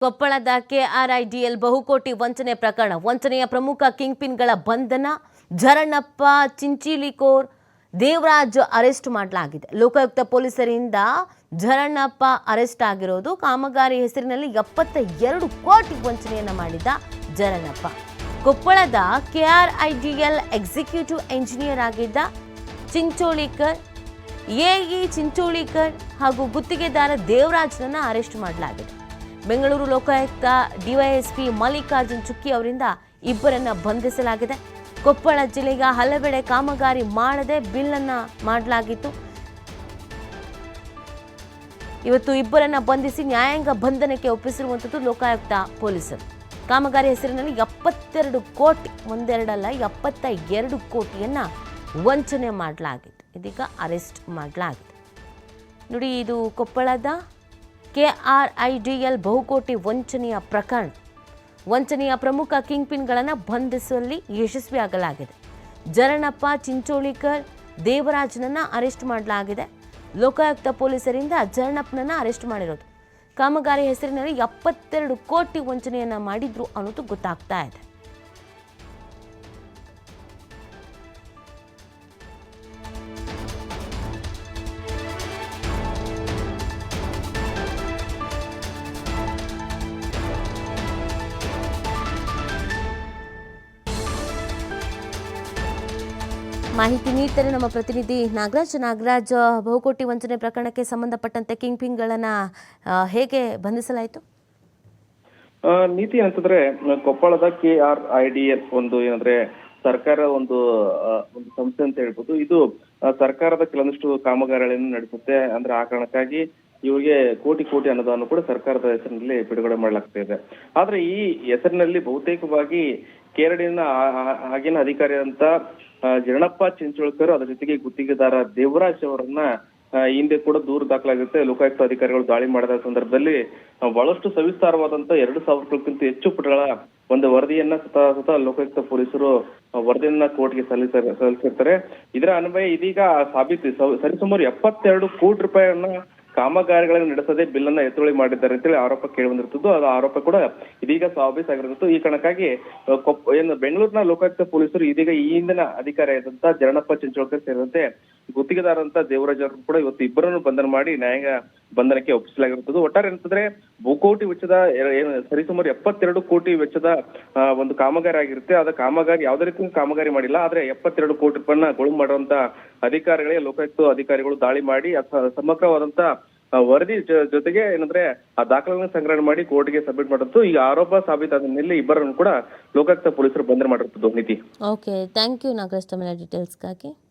ಕೊಪ್ಪಳದ ಕೆಆರ್ಐಡಿಎಲ್ ಬಹುಕೋಟಿ ವಂಚನೆ ಪ್ರಕರಣ ವಂಚನೆಯ ಪ್ರಮುಖ ಕಿಂಗ್ಪಿನ್ಗಳ ಬಂಧನ ಝರಣಪ್ಪ ಚಿಂಚಿಲಿಕೋರ್ ದೇವರಾಜ್ ಅರೆಸ್ಟ್ ಮಾಡಲಾಗಿದೆ. ಲೋಕಾಯುಕ್ತ ಪೊಲೀಸರಿಂದ ಝರಣಪ್ಪ ಅರೆಸ್ಟ್ ಆಗಿರೋದು ಕಾಮಗಾರಿ ಹೆಸರಿನಲ್ಲಿ 72 ಕೋಟಿ ವಂಚನೆಯನ್ನ ಮಾಡಿದ ಝರಣಪ್ಪ ಕೊಪ್ಪಳದ ಕೆಆರ್ಐಡಿಎಲ್ ಎಕ್ಸಿಕ್ಯೂಟಿವ್ ಎಂಜಿನಿಯರ್ ಆಗಿದ್ದ ಚಿಂಚೋಳಿಕರ್ ಎಇ ಚಿಂಚೋಳಿಕರ್ ಹಾಗೂ ಗುತ್ತಿಗೆದಾರ ದೇವರಾಜ್ನನ್ನ ಅರೆಸ್ಟ್ ಮಾಡಲಾಗಿದೆ. ಬೆಂಗಳೂರು ಲೋಕಾಯುಕ್ತ ಡಿವೈಎಸ್ಪಿ ಮಲ್ಲಿಕಾರ್ಜುನ್ ಚುಕ್ಕಿ ಅವರಿಂದ ಇಬ್ಬರನ್ನ ಬಂಧಿಸಲಾಗಿದೆ. ಕೊಪ್ಪಳ ಜಿಲ್ಲೆಯ ಹಲವೆಡೆ ಕಾಮಗಾರಿ ಮಾಡದೆ ಬಿಲ್ ಅನ್ನ ಮಾಡಲಾಗಿತ್ತು. ಇವತ್ತು ಇಬ್ಬರನ್ನ ಬಂಧಿಸಿ ನ್ಯಾಯಾಂಗ ಬಂಧನಕ್ಕೆ ಒಪ್ಪಿಸಿರುವಂಥದ್ದು ಲೋಕಾಯುಕ್ತ ಪೊಲೀಸರು. ಕಾಮಗಾರಿ ಹೆಸರಿನಲ್ಲಿ 72 ಕೋಟಿ ಒಂದೆರಡಲ್ಲ 72 ಕೋಟಿಯನ್ನ ವಂಚನೆ ಮಾಡಲಾಗಿದೆ. ಇದೀಗ ಅರೆಸ್ಟ್ ಮಾಡಲಾಗಿದೆ. ನೋಡಿ, ಇದು ಕೊಪ್ಪಳದ ಕೆಆರ್ಐಡಿಎಲ್ ಬಹುಕೋಟಿ ವಂಚನೆಯ ಪ್ರಕರಣ. ವಂಚನೆಯ ಪ್ರಮುಖ ಕಿಂಗ್ಪಿನ್ಗಳನ್ನು ಬಂಧಿಸುವಲ್ಲಿ ಯಶಸ್ವಿಯಾಗಲಾಗಿದೆ. ಝರಣಪ್ಪ ಚಿಂಚೋಳಿಕರ್ ದೇವರಾಜ್ನನ್ನ ಅರೆಸ್ಟ್ ಮಾಡಲಾಗಿದೆ. ಲೋಕಾಯುಕ್ತ ಪೊಲೀಸರಿಂದ ಝರಣಪ್ಪನನ್ನ ಅರೆಸ್ಟ್ ಮಾಡಿರೋದು. ಕಾಮಗಾರಿ ಹೆಸರಿನಲ್ಲಿ 72 ಕೋಟಿ ವಂಚನೆಯನ್ನ ಮಾಡಿದ್ರು ಅನ್ನೋದು ಗೊತ್ತಾಗ್ತಾ ಇದೆ. ಮಾಹಿತಿ ನೀಡ್ತಾರೆ ನಮ್ಮ ಪ್ರತಿನಿಧಿ ನಾಗರಾಜ್. ಬಹುಕೋಟಿ ವಂಚನೆ ಪ್ರಕರಣಕ್ಕೆ ಸಂಬಂಧಪಟ್ಟಂತೆ ಕಿಂಗ್ಪಿನ್ಗಳನ್ನ ಹೇಗೆ ಬಂಧಿಸಲಾಯಿತು? ನೀತಿ ಅಂತಂದ್ರೆ ಕೊಪ್ಪಳದ ಕೆಆರ್ಐಡಿಎಲ್ ಏನಂದ್ರೆ ಸರ್ಕಾರ ಒಂದು ಸಂಸ್ಥೆ ಅಂತ ಹೇಳ್ಬೋದು. ಇದು ಸರ್ಕಾರದ ಕೆಲವೊಂದಿಷ್ಟು ಕಾಮಗಾರಿಗಳನ್ನು ನಡೆಸುತ್ತೆ. ಅಂದ್ರೆ ಆ ಕಾರಣಕ್ಕಾಗಿ ಇವರಿಗೆ ಕೋಟಿ ಅನುದಾನ ಕೂಡ ಸರ್ಕಾರದ ಹೆಸರಿನಲ್ಲಿ ಬಿಡುಗಡೆ ಮಾಡಲಾಗ್ತಾ ಇದೆ. ಆದ್ರೆ ಈ ಹೆಸರಿನಲ್ಲಿ ಬಹುತೇಕವಾಗಿ ಕೇರಳಿನ ಆಗಿನ ಅಧಿಕಾರಿ ಅಂತ ಝರಣಪ್ಪ ಚಿಂಚೋಳಿಕರ್, ಅದರ ಜೊತೆಗೆ ಗುತ್ತಿಗೆದಾರ ದೇವರಾಜ್ ಅವರನ್ನ ಹಿಂದೆ ಕೂಡ ದೂರು ದಾಖಲಾಗುತ್ತೆ. ಲೋಕಾಯುಕ್ತ ಅಧಿಕಾರಿಗಳು ದಾಳಿ ಮಾಡಿದ ಸಂದರ್ಭದಲ್ಲಿ ಬಹಳಷ್ಟು ಸವಿಸ್ತಾರವಾದಂತ 2000 ಹೆಚ್ಚು ಪುಟಗಳ ಒಂದು ವರದಿಯನ್ನ ಸ್ವತಃ ಲೋಕಾಯುಕ್ತ ಪೊಲೀಸರು ವರದಿಯನ್ನ ಕೋರ್ಟ್ಗೆ ಸಲ್ಲಿಸಿರ್ತಾರೆ. ಇದರ ಅನ್ವಯ ಇದೀಗ ಸರಿಸುಮಾರು 72 ಕೋಟಿ ರೂಪಾಯಿಯನ್ನ ಕಾಮಗಾರಿಗಳನ್ನು ನಡೆಸದೆ ಬಿಲ್ ಅನ್ನ ಎತ್ತುವಳಿ ಮಾಡಿದ್ದಾರೆ ಅಂತೇಳಿ ಆರೋಪ ಕೇಳಿ ಬಂದಿರ್ತದ್ದು. ಅದು ಆರೋಪ ಕೂಡ ಇದೀಗ ಸಾಬೀತಾಗಿರುತ್ತದೆ. ಈ ಕಾರಣಕ್ಕಾಗಿ ಬೆಂಗಳೂರಿನ ಲೋಕಾಯುಕ್ತ ಪೊಲೀಸರು ಇದೀಗ ಈ ಹಿಂದಿನ ಅಧಿಕಾರಿ ಆದಂತ ಝರಣಪ್ಪ ಚಿಂಚೋಳಿಕರ್ ಸೇರಿದಂತೆ ಗುತ್ತಿಗೆದಾರಂತ ದೇವರಾಜ್ ಅವರು ಕೂಡ ಇವತ್ತು ಇಬ್ಬರನ್ನು ಬಂಧನ ಮಾಡಿ ನ್ಯಾಯಾಂಗ ಬಂಧನಕ್ಕೆ ಒಪ್ಪಿಸಲಾಗಿರುತ್ತದೆ. ಒಟ್ಟಾರೆ ಅಂತಂದ್ರೆ ಬಹುಕೋಟಿ ವೆಚ್ಚದ ಸರಿಸುಮಾರು 72 ಕೋಟಿ ವೆಚ್ಚದ ಒಂದು ಕಾಮಗಾರಿ ಆಗಿರುತ್ತೆ. ಅದ ಕಾಮಗಾರಿ ಯಾವುದೇ ರೀತಿ ಕಾಮಗಾರಿ ಮಾಡಿಲ್ಲ. ಆದ್ರೆ 72 ಕೋಟಿ ರೂಪಾಯಿನ ಗೊಳು ಮಾಡುವಂತ ಅಧಿಕಾರಿಗಳಿಗೆ ಲೋಕಾಯುಕ್ತ ಅಧಿಕಾರಿಗಳು ದಾಳಿ ಮಾಡಿ ಸಮಗ್ರವಾದಂತ ವರದಿ ಜೊತೆಗೆ ಏನಂದ್ರೆ ಆ ದಾಖಲೆಗಳನ್ನು ಸಂಗ್ರಹಣೆ ಮಾಡಿ ಕೋರ್ಟ್ಗೆ ಸಬ್ಮಿಟ್ ಮಾಡಿದ್ದು. ಈಗ ಆರೋಪ ಸಾಬೀತಾದ ಮೇಲೆ ಇಬ್ಬರನ್ನು ಕೂಡ ಲೋಕಾಯುಕ್ತ ಪೊಲೀಸರು ಬಂಧನ ಮಾಡಿರುತ್ತದೆ. ನೀತಿ. ಓಕೆ, ಥ್ಯಾಂಕ್ ಯು ನಾಗರಾಜ್ ತಮ್ಮ ಡೀಟೇಲ್ಸ್ಗಾಗಿ.